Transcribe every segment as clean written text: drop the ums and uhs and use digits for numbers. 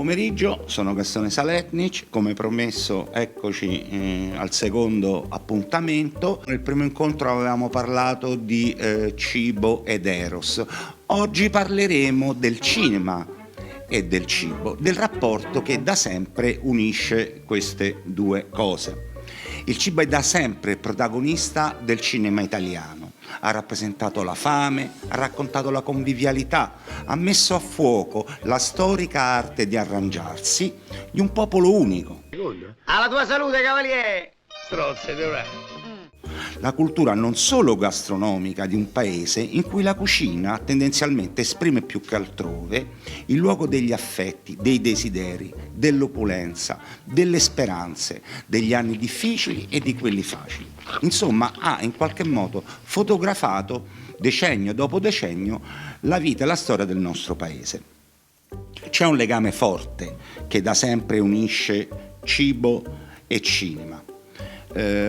pomeriggio, sono Gastone Saletnic, come promesso eccoci al secondo appuntamento. Nel primo incontro avevamo parlato di cibo ed eros, oggi parleremo del cinema e del cibo, del rapporto che da sempre unisce queste due cose. Il cibo è da sempre protagonista del cinema italiano. Ha rappresentato la fame, ha raccontato la convivialità, ha messo a fuoco la storica arte di arrangiarsi di un popolo unico. Alla tua salute, cavaliere! Strozze, dovrà. La cultura non solo gastronomica di un paese in cui la cucina tendenzialmente esprime più che altrove il luogo degli affetti, dei desideri, dell'opulenza, delle speranze, degli anni difficili e di quelli facili. Insomma, ha in qualche modo fotografato decennio dopo decennio la vita e la storia del nostro paese. C'è un legame forte che da sempre unisce cibo e cinema.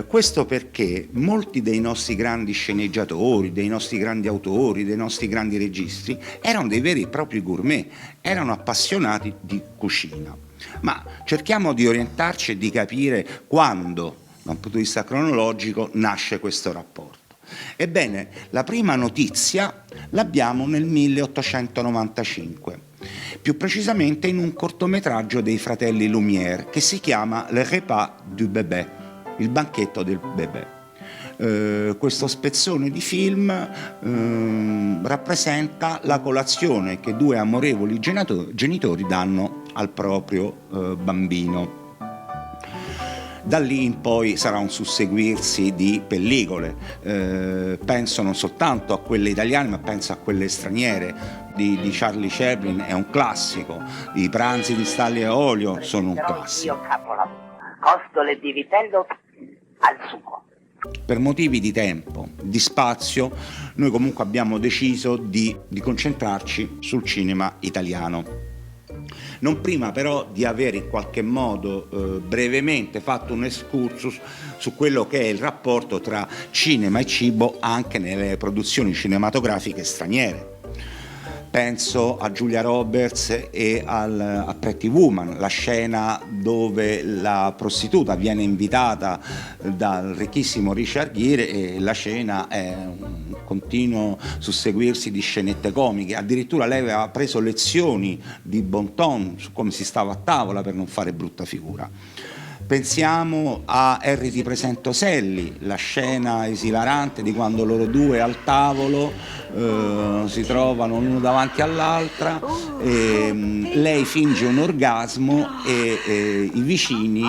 Questo perché molti dei nostri grandi sceneggiatori, dei nostri grandi autori, dei nostri grandi registi erano dei veri e propri gourmet, erano appassionati di cucina. Ma cerchiamo di orientarci e di capire quando, da un punto di vista cronologico, nasce questo rapporto. Ebbene, la prima notizia l'abbiamo nel 1895, più precisamente in un cortometraggio dei fratelli Lumière che si chiama Le repas du bébé, il banchetto del bebè. Questo spezzone di film rappresenta la colazione che due amorevoli genitori danno al proprio bambino. Da lì in poi sarà un susseguirsi di pellicole, penso non soltanto a quelle italiane ma penso a quelle straniere, di Charlie Chaplin è un classico, i pranzi di Stanley e Olio sono un classico. Io capolavoro, costole di vitello al sugo. Per motivi di tempo, di spazio, noi comunque abbiamo deciso di concentrarci sul cinema italiano. Non prima però di aver in qualche modo brevemente fatto un excursus su quello che è il rapporto tra cinema e cibo anche nelle produzioni cinematografiche straniere. Penso a Julia Roberts e a Pretty Woman, la scena dove la prostituta viene invitata dal ricchissimo Richard Gere e la scena è un continuo susseguirsi di scenette comiche. Addirittura lei aveva preso lezioni di bon ton su come si stava a tavola per non fare brutta figura. Pensiamo a Harry ti presento Sally, la scena esilarante di quando loro due al tavolo si trovano l'uno davanti all'altra, lei finge un orgasmo e i vicini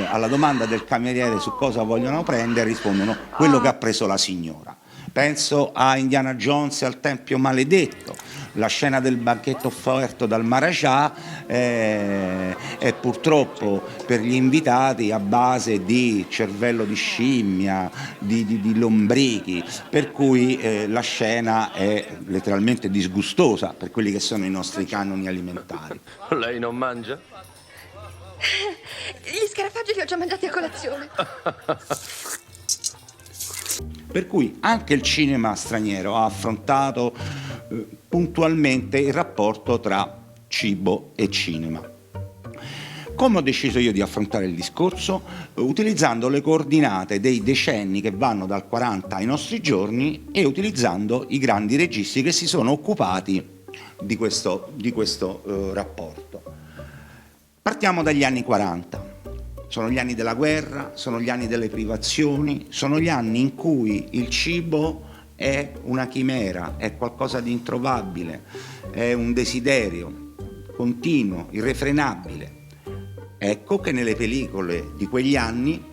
alla domanda del cameriere su cosa vogliono prendere rispondono quello che ha preso la signora. Penso a Indiana Jones e al Tempio Maledetto, la scena del banchetto offerto dal Maharaja è purtroppo per gli invitati a base di cervello di scimmia, di lombrichi, per cui la scena è letteralmente disgustosa per quelli che sono i nostri canoni alimentari. Lei non mangia? Gli scarafaggi li ho già mangiati a colazione. Per cui anche il cinema straniero ha affrontato puntualmente il rapporto tra cibo e cinema. Come ho deciso io di affrontare il discorso? Utilizzando le coordinate dei decenni che vanno dal 40 ai nostri giorni e utilizzando i grandi registi che si sono occupati di questo rapporto. Partiamo dagli anni 40. Sono gli anni della guerra, sono gli anni delle privazioni, sono gli anni in cui il cibo è una chimera, è qualcosa di introvabile, è un desiderio continuo, irrefrenabile. Ecco che nelle pellicole di quegli anni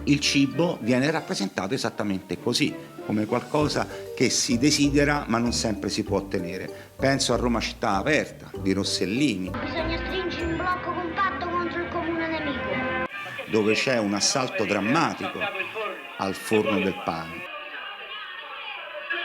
il cibo viene rappresentato esattamente così, come qualcosa che si desidera ma non sempre si può ottenere. Penso a Roma città aperta di Rossellini. Bisogna stringere un blocco compatto contro il comune nemico. Dove c'è un assalto drammatico al forno del pane.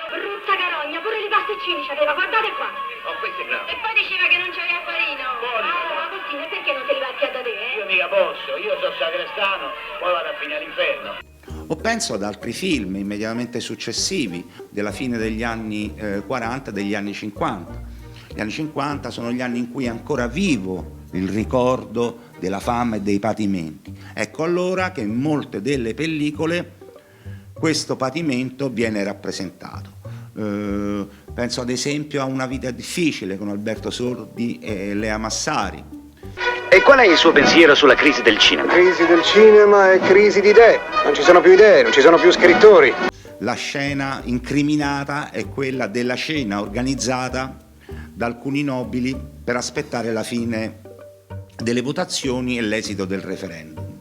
Brutta carogna, pure i pasticcini c'aveva, guardate qua. Oh, questo è bravo. E poi diceva che non c'aveva farina. Ah, Costina, perché non te li batti da te? Io mica posso, io sono sacrestano, poi vado a fine all'inferno. O penso ad altri film immediatamente successivi, della fine degli anni 40 e degli anni 50. Gli anni 50 sono gli anni in cui è ancora vivo il ricordo della fame e dei patimenti. Ecco allora che in molte delle pellicole questo patimento viene rappresentato. Penso ad esempio a Una vita difficile con Alberto Sordi e Lea Massari. E qual è il suo pensiero sulla crisi del cinema? Crisi del cinema è crisi di idee. Non ci sono più idee, non ci sono più scrittori. La scena incriminata è quella della cena organizzata da alcuni nobili per aspettare la fine delle votazioni e l'esito del referendum.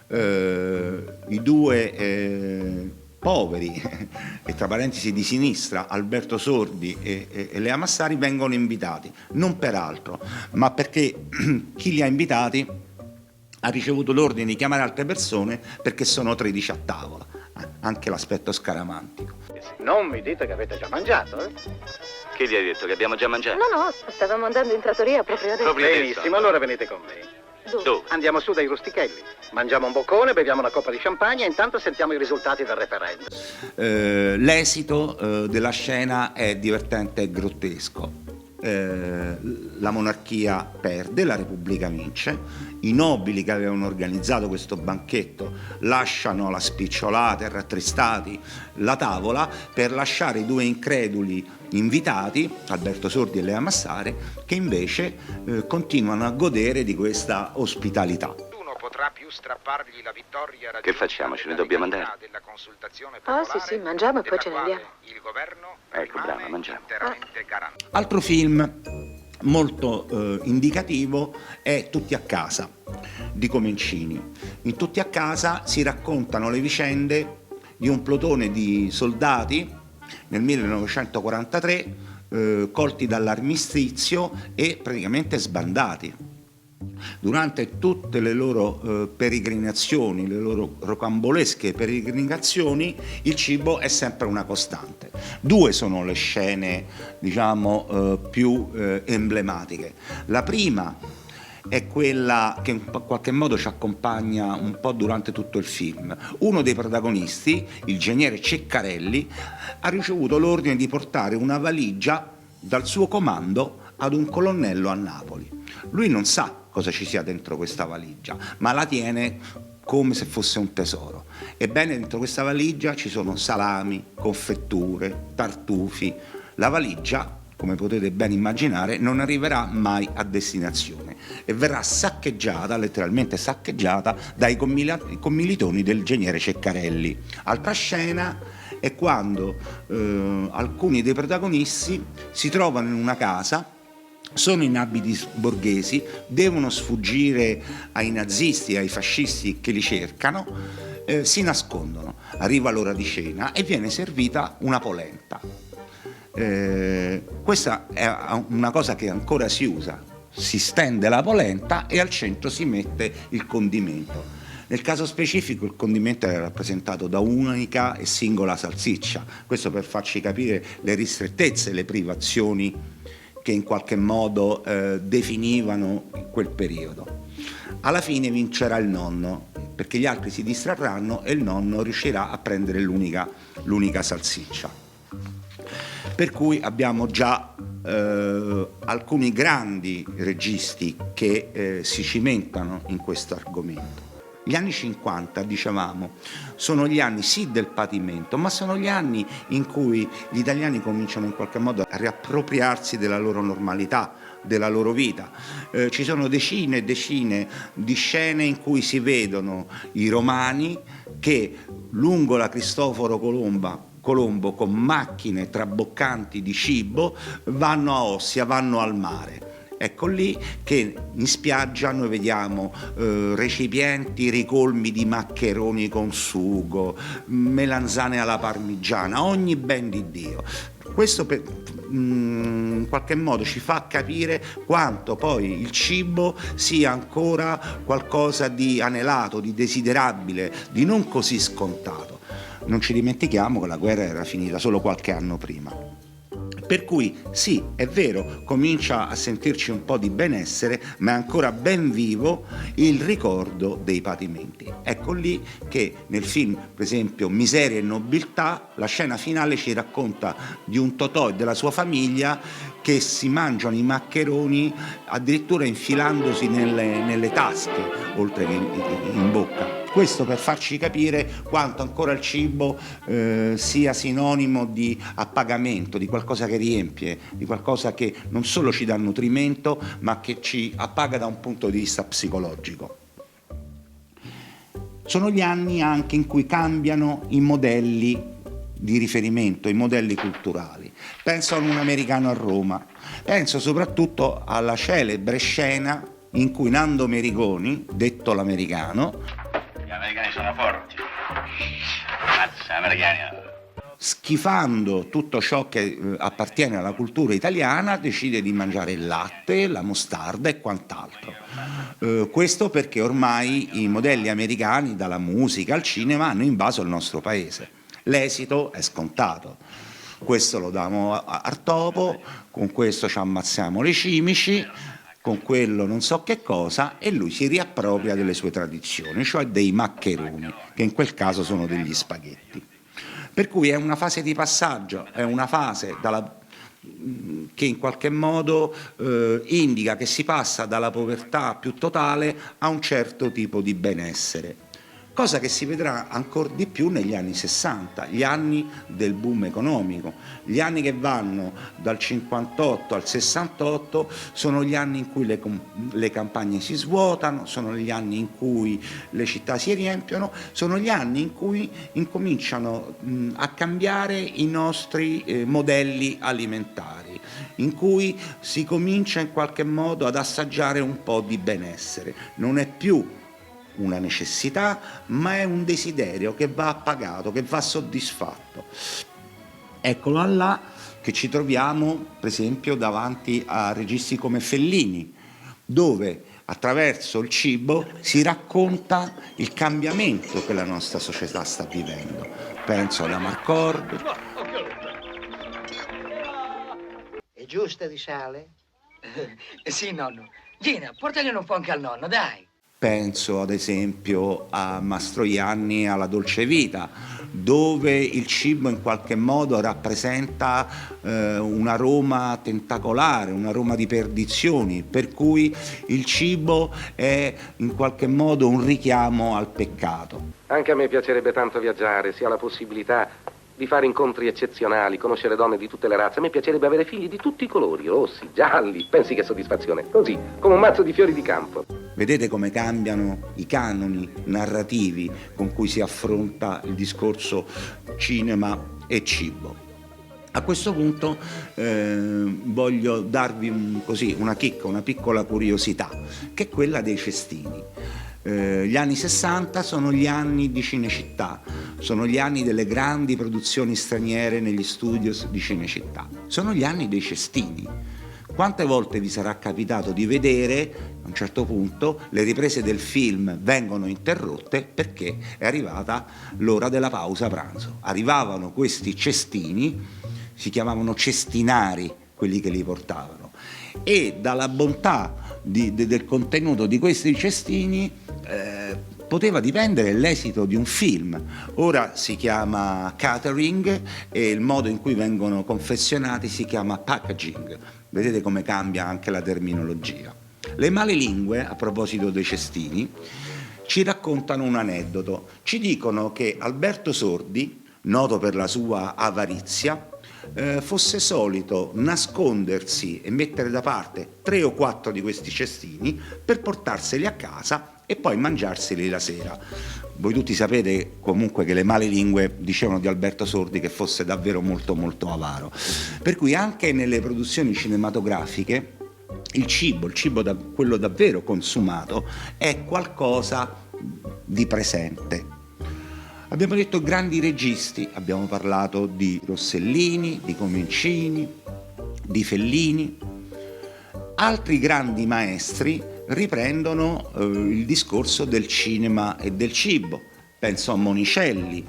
I due poveri, e tra parentesi di sinistra, Alberto Sordi e Lea Massari, vengono invitati, non per altro, ma perché chi li ha invitati ha ricevuto l'ordine di chiamare altre persone perché sono 13 a tavola, anche l'aspetto scaramantico. Non mi dite che avete già mangiato, eh? Chi gli ha detto che abbiamo già mangiato? No, stavamo andando in trattoria proprio adesso. Benissimo, allora venite con me. Dove? Andiamo su dai rustichelli, mangiamo un boccone, beviamo una coppa di champagne e intanto sentiamo i risultati del referendum. L'esito della scena è divertente e grottesco. La monarchia perde, la Repubblica vince, i nobili che avevano organizzato questo banchetto lasciano la spicciolata e rattristati la tavola per lasciare i due increduli invitati, Alberto Sordi e Lea Massari, che invece continuano a godere di questa ospitalità. Potrà più strappargli la vittoria. Che facciamo? Ce ne dobbiamo andare? Della consultazione Sì, mangiamo e poi ce ne andiamo. Il governo ecco, brava, mangiamo. interamente garantito. Altro film molto indicativo è Tutti a casa di Comencini. In Tutti a casa si raccontano le vicende di un plotone di soldati nel 1943 colti dall'armistizio e praticamente sbandati. Durante tutte le loro peregrinazioni, le loro rocambolesche peregrinazioni, il cibo è sempre una costante. Due sono le scene, diciamo, più emblematiche. La prima è quella che in qualche modo ci accompagna un po' durante tutto il film. Uno dei protagonisti, il geniere Ceccarelli, ha ricevuto l'ordine di portare una valigia dal suo comando ad un colonnello a Napoli. Lui non sa cosa ci sia dentro questa valigia, ma la tiene come se fosse un tesoro. Ebbene, dentro questa valigia ci sono salami, confetture, tartufi. La valigia, come potete ben immaginare, non arriverà mai a destinazione e verrà saccheggiata, letteralmente saccheggiata, dai commilitoni del geniere Ceccarelli. Altra scena è quando alcuni dei protagonisti si trovano in una casa, sono in abiti borghesi, devono sfuggire ai nazisti e ai fascisti che li cercano, si nascondono. Arriva l'ora di cena e viene servita una polenta. Questa è una cosa che ancora si usa. Si stende la polenta e al centro si mette il condimento. Nel caso specifico il condimento era rappresentato da un'unica e singola salsiccia. Questo per farci capire le ristrettezze, le privazioni che in qualche modo definivano quel periodo. Alla fine vincerà il nonno, perché gli altri si distrarranno e il nonno riuscirà a prendere l'unica salsiccia. Per cui abbiamo già alcuni grandi registi che si cimentano in questo argomento. Gli anni 50, dicevamo, sono gli anni sì del patimento, ma sono gli anni in cui gli italiani cominciano in qualche modo a riappropriarsi della loro normalità, della loro vita. Ci sono decine e decine di scene in cui si vedono i romani che lungo la Cristoforo Colombo con macchine traboccanti di cibo vanno a Ossia, vanno al mare. Ecco lì che in spiaggia noi vediamo recipienti ricolmi di maccheroni con sugo, melanzane alla parmigiana, ogni ben di Dio. Questo in qualche modo ci fa capire quanto poi il cibo sia ancora qualcosa di anelato, di desiderabile, di non così scontato. Non ci dimentichiamo che la guerra era finita solo qualche anno prima. Per cui sì, è vero, comincia a sentirci un po' di benessere, ma è ancora ben vivo il ricordo dei patimenti. Ecco lì che nel film, per esempio, Miseria e nobiltà, la scena finale ci racconta di un Totò e della sua famiglia che si mangiano i maccheroni addirittura infilandosi nelle tasche, oltre che in bocca. Questo per farci capire quanto ancora il cibo sia sinonimo di appagamento, di qualcosa che riempie, di qualcosa che non solo ci dà nutrimento, ma che ci appaga da un punto di vista psicologico. Sono gli anni anche in cui cambiano i modelli di riferimento, i modelli culturali. Penso a Un americano a Roma, penso soprattutto alla celebre scena in cui Nando Merigoni, detto l'americano, Gli americani sono forti. Mazza, americani. schifando tutto ciò che appartiene alla cultura italiana, decide di mangiare il latte, la mostarda e quant'altro. Questo perché ormai i modelli americani, dalla musica al cinema, hanno invaso il nostro paese. L'esito è scontato. Questo lo diamo al topo, con questo ci ammazziamo le cimici, con quello non so che cosa, e lui si riappropria delle sue tradizioni, cioè dei maccheroni, che in quel caso sono degli spaghetti. Per cui è una fase di passaggio, è una fase che in qualche modo indica che si passa dalla povertà più totale a un certo tipo di benessere. Cosa che si vedrà ancora di più negli anni 60, gli anni del boom economico. Gli anni che vanno dal 58 al 68 sono gli anni in cui le campagne si svuotano, sono gli anni in cui le città si riempiono, sono gli anni in cui incominciano a cambiare i nostri modelli alimentari, in cui si comincia in qualche modo ad assaggiare un po' di benessere. Non è più una necessità, ma è un desiderio che va appagato, che va soddisfatto. Eccolo là che ci troviamo, per esempio, davanti a registi come Fellini, dove attraverso il cibo si racconta il cambiamento che la nostra società sta vivendo. Penso ad Amarcord. È giusta di sale? Sì, nonno. Gina, portagliene un po' anche al nonno, dai. Penso ad esempio a Mastroianni e alla Dolce Vita, dove il cibo in qualche modo rappresenta un aroma tentacolare, un aroma di perdizioni, per cui il cibo è in qualche modo un richiamo al peccato. Anche a me piacerebbe tanto viaggiare, se ha la possibilità di fare incontri eccezionali, conoscere donne di tutte le razze. A me piacerebbe avere figli di tutti i colori, rossi, gialli. Pensi che soddisfazione, così, come un mazzo di fiori di campo. Vedete come cambiano i canoni narrativi con cui si affronta il discorso cinema e cibo. A questo punto voglio darvi una chicca, una piccola curiosità, che è quella dei cestini. Gli anni 60 sono gli anni di Cinecittà, sono gli anni delle grandi produzioni straniere negli studios di Cinecittà, sono gli anni dei cestini. Quante volte vi sarà capitato di vedere, a un certo punto, le riprese del film vengono interrotte perché è arrivata l'ora della pausa pranzo. Arrivavano questi cestini, si chiamavano cestinari, quelli che li portavano, e dalla bontà del contenuto di questi cestini poteva dipendere l'esito di un film. Ora si chiama catering e il modo in cui vengono confezionati si chiama packaging. Vedete come cambia anche la terminologia. Le malelingue, a proposito dei cestini, ci raccontano un aneddoto. Ci dicono che Alberto Sordi, noto per la sua avarizia, fosse solito nascondersi e mettere da parte 3 o 4 di questi cestini per portarseli a casa e poi mangiarseli la sera. Voi tutti sapete comunque che le malelingue dicevano di Alberto Sordi che fosse davvero molto molto avaro. Per cui anche nelle produzioni cinematografiche il cibo quello davvero consumato, è qualcosa di presente. Abbiamo detto grandi registi, abbiamo parlato di Rossellini, di Comencini, di Fellini. Altri grandi maestri riprendono il discorso del cinema e del cibo. Penso a Monicelli,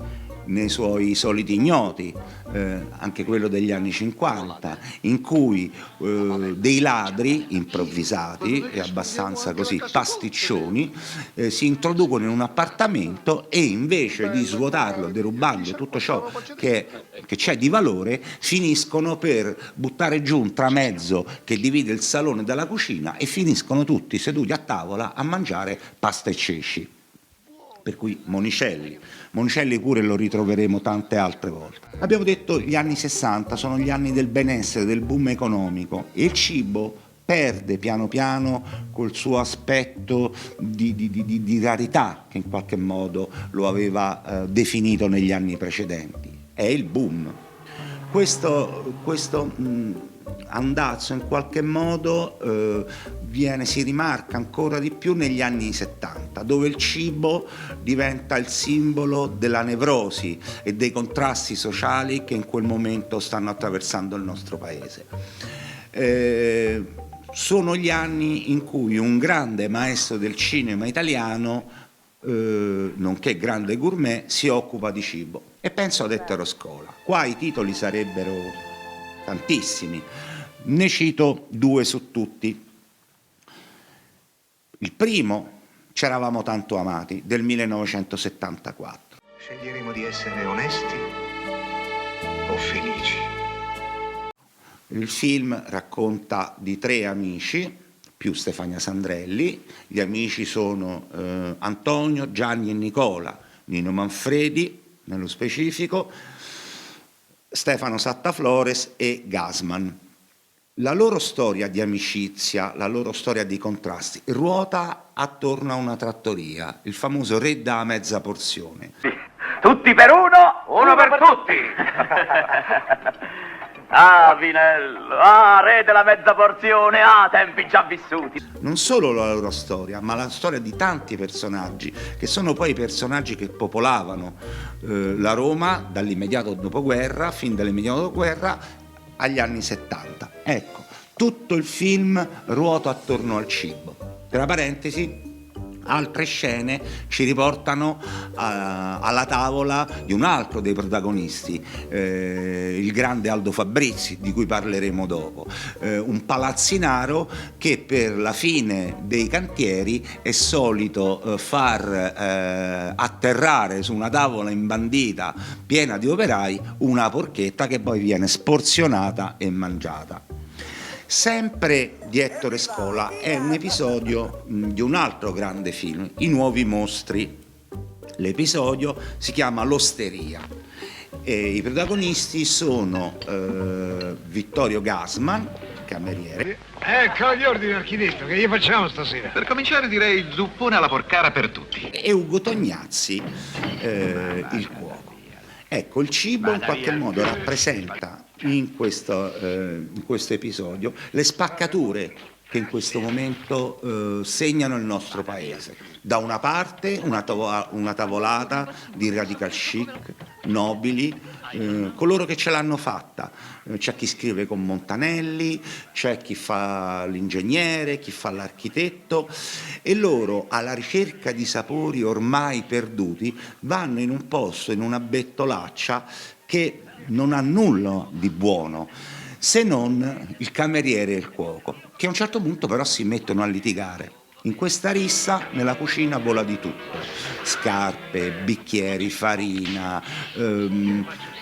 nei suoi soliti ignoti, anche quello degli anni 50, in cui dei ladri improvvisati e abbastanza così pasticcioni si introducono in un appartamento e invece di svuotarlo, derubando tutto ciò che c'è di valore, finiscono per buttare giù un tramezzo che divide il salone dalla cucina e finiscono tutti seduti a tavola a mangiare pasta e ceci. Per cui Monicelli pure lo ritroveremo tante altre volte. Abbiamo detto gli anni 60 sono gli anni del benessere, del boom economico, e il cibo perde piano piano col suo aspetto di rarità che in qualche modo lo aveva definito negli anni precedenti. È il boom. Questo andazzo in qualche modo si rimarca ancora di più negli anni 70, dove il cibo diventa il simbolo della nevrosi e dei contrasti sociali che in quel momento stanno attraversando il nostro paese. Sono gli anni in cui un grande maestro del cinema italiano, nonché grande gourmet, si occupa di cibo, e penso ad Ettore Scola. Qua i titoli sarebbero tantissimi, ne cito 2 su tutti. Il primo, C'eravamo tanto amati, del 1974. Sceglieremo di essere onesti o felici. Il film racconta di 3 amici, più Stefania Sandrelli. Gli amici sono Antonio, Gianni e Nicola, Nino Manfredi nello specifico, Stefano Sattaflores e Gassman. La loro storia di amicizia, la loro storia di contrasti, ruota attorno a una trattoria, il famoso re da mezza porzione. Tutti per uno per tutti. Ah, Vinello, ah, re della mezza porzione, ah, tempi già vissuti. Non solo la loro storia, ma la storia di tanti personaggi, che sono poi i personaggi che popolavano la Roma dall'immediato dopoguerra, fin dall'immediato dopoguerra, agli anni 70. Ecco, tutto il film ruota attorno al cibo. Tra parentesi, altre scene ci riportano alla tavola di un altro dei protagonisti, il grande Aldo Fabrizi, di cui parleremo dopo, un palazzinaro che per la fine dei cantieri è solito far atterrare su una tavola imbandita piena di operai una porchetta che poi viene sporzionata e mangiata. Sempre di Ettore Scola è un episodio di un altro grande film, I Nuovi Mostri. L'episodio si chiama L'Osteria e i protagonisti sono Vittorio Gassman, cameriere. Ecco gli ordini, architetto, che gli facciamo stasera? Per cominciare direi il zuppone alla porcara per tutti. E Ugo Tognazzi, il cuoco. Ecco, il cibo in qualche modo rappresenta in questo episodio le spaccature che in questo momento segnano il nostro paese. Da una parte una tavolata di radical chic, nobili, coloro che ce l'hanno fatta. C'è chi scrive con Montanelli, c'è chi fa l'ingegnere, chi fa l'architetto, e loro, alla ricerca di sapori ormai perduti, vanno in un posto, in una bettolaccia che non ha nulla di buono, se non il cameriere e il cuoco, che a un certo punto però si mettono a litigare. In questa rissa nella cucina vola di tutto: scarpe, bicchieri, farina,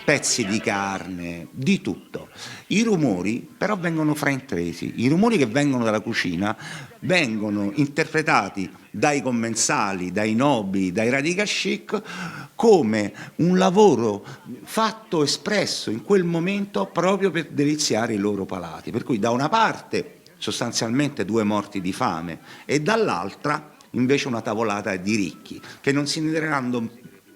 pezzi di carne, di tutto. I rumori però vengono fraintesi, i rumori che vengono dalla cucina vengono interpretati dai commensali, dai nobili, dai radical chic come un lavoro fatto, espresso in quel momento proprio per deliziare i loro palati. Per cui da una parte sostanzialmente 2 morti di fame e dall'altra invece una tavolata di ricchi che non si renderanno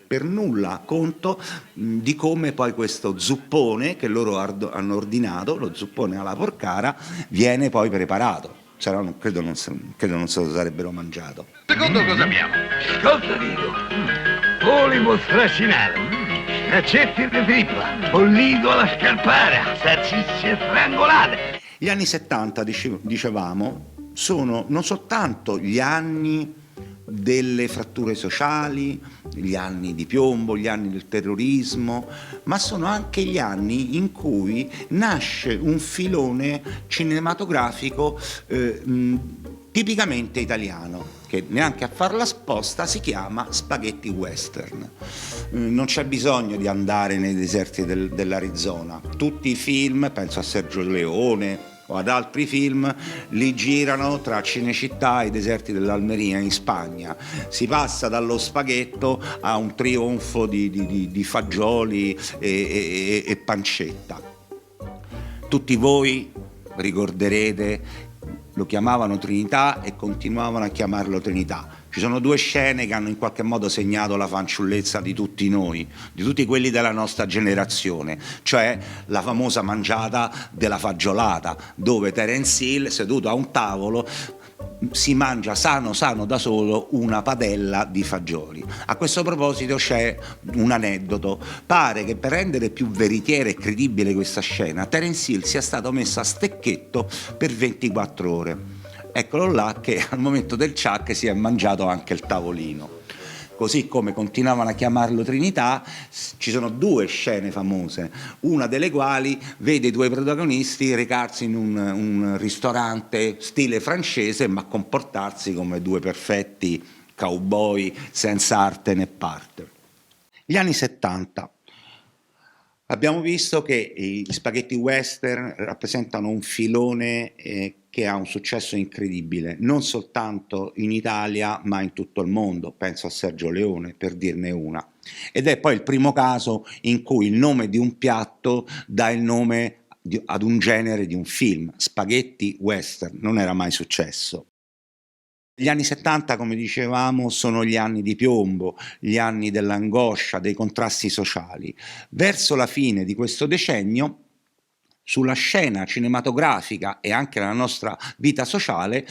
per nulla conto di come poi questo zuppone che loro hanno ordinato, lo zuppone alla porcara, viene poi preparato. Se no credo non se lo sarebbero mangiato. Secondo cosa abbiamo? Ascolta, dico. Polipo stracinato, accetti di trippa, bollito alla scarpara, salsicce frangolate. Gli anni 70, dicevamo, sono non soltanto gli anni delle fratture sociali, gli anni di piombo, gli anni del terrorismo, ma sono anche gli anni in cui nasce un filone cinematografico tipicamente italiano, che neanche a farla sposta si chiama spaghetti western. Non c'è bisogno di andare nei deserti dell'Arizona. Tutti i film, penso a Sergio Leone o ad altri film, li girano tra Cinecittà e i deserti dell'Almeria in Spagna. Si passa dallo spaghetto a un trionfo di fagioli e pancetta. Tutti voi ricorderete, lo chiamavano Trinità e continuavano a chiamarlo Trinità. Ci sono due scene che hanno in qualche modo segnato la fanciullezza di tutti noi, di tutti quelli della nostra generazione, cioè la famosa mangiata della fagiolata, dove Terence Hill, seduto a un tavolo, si mangia sano da solo una padella di fagioli. A questo proposito c'è un aneddoto. Pare che per rendere più veritiera e credibile questa scena, Terence Hill sia stato messo a stecchetto per 24 ore. Eccolo là che al momento del ciak si è mangiato anche il tavolino. Così come continuavano a chiamarlo Trinità, ci sono due scene famose, una delle quali vede i due protagonisti recarsi in un ristorante stile francese, ma comportarsi come due perfetti cowboy senza arte né parte. Gli anni 70. Abbiamo visto che gli spaghetti western rappresentano un filone che ha un successo incredibile, non soltanto in Italia ma in tutto il mondo. Penso a Sergio Leone, per dirne una. Ed è poi il primo caso in cui il nome di un piatto dà il nome ad un genere di un film. Spaghetti western, non era mai successo. Gli anni 70, come dicevamo, sono gli anni di piombo, gli anni dell'angoscia, dei contrasti sociali. Verso la fine di questo decennio, sulla scena cinematografica e anche nella nostra vita sociale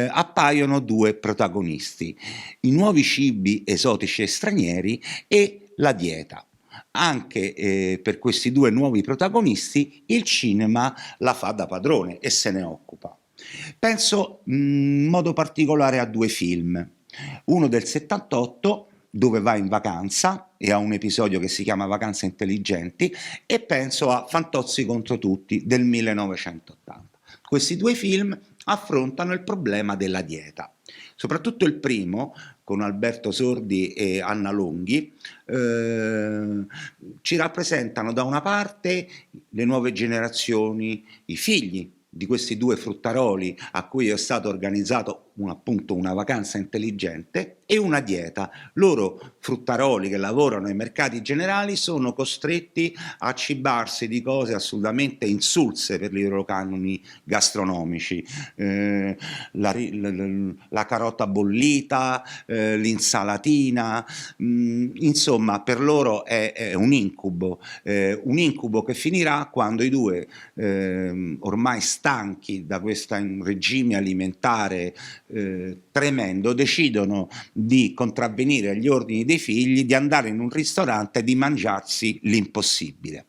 appaiono due protagonisti: i nuovi cibi esotici e stranieri e la dieta. Anche per questi due nuovi protagonisti il cinema la fa da padrone e se ne occupa. Penso in modo particolare a due film, uno del 78 dove va in vacanza e ha un episodio che si chiama Vacanze intelligenti, e penso a Fantozzi contro tutti del 1980. Questi due film affrontano il problema della dieta. Soprattutto il primo, con Alberto Sordi e Anna Longhi, ci rappresentano da una parte le nuove generazioni, i figli di questi due fruttaroli a cui è stato organizzato appunto una vacanza intelligente e una dieta. Loro fruttaroli che lavorano ai mercati generali sono costretti a cibarsi di cose assolutamente insulse per i loro canoni gastronomici, la carota bollita, l'insalatina, insomma per loro è un incubo che finirà quando i due ormai stanchi da questo regime alimentare tremendo decidono di contravvenire agli ordini dei figli di andare in un ristorante e di mangiarsi l'impossibile.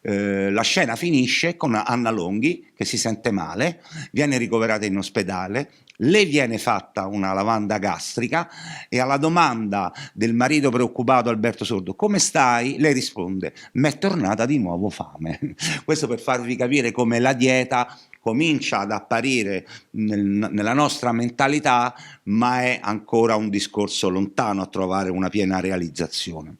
La scena finisce con Anna Longhi che si sente male, viene ricoverata in ospedale, le viene fatta una lavanda gastrica e alla domanda del marito preoccupato Alberto Sordo "come stai?" lei risponde "m'è tornata di nuovo fame". Questo per farvi capire come la dieta comincia ad apparire nella nostra mentalità, ma è ancora un discorso lontano a trovare una piena realizzazione.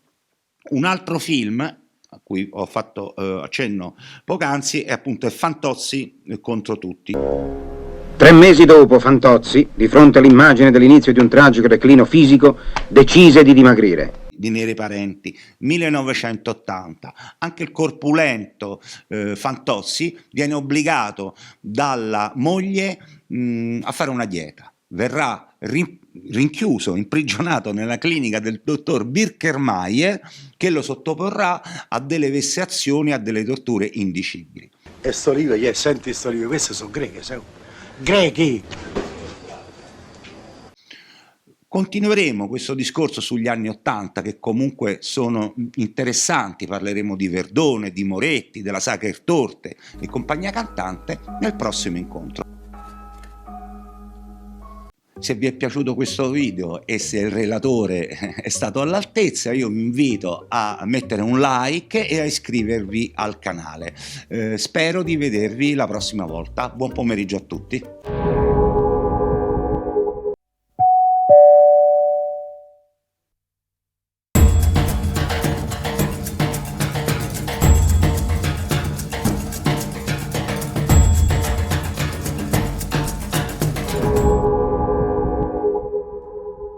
Un altro film a cui ho fatto accenno poc'anzi è appunto Fantozzi contro tutti. 3 mesi dopo, Fantozzi, di fronte all'immagine dell'inizio di un tragico declino fisico, decise di dimagrire. Di Neri Parenti, 1980. Anche il corpulento Fantozzi viene obbligato dalla moglie a fare una dieta. Verrà rinchiuso, imprigionato nella clinica del dottor Birkermeier, che lo sottoporrà a delle vessazioni, a delle torture indicibili. E sto libro, senti sto libro, queste sono greche, sai? Grechi! Continueremo questo discorso sugli anni '80 che comunque sono interessanti, parleremo di Verdone, di Moretti, della Sacher Torte e compagnia cantante nel prossimo incontro. Se vi è piaciuto questo video e se il relatore è stato all'altezza, io vi invito a mettere un like e a iscrivervi al canale. Spero di vedervi la prossima volta. Buon pomeriggio a tutti.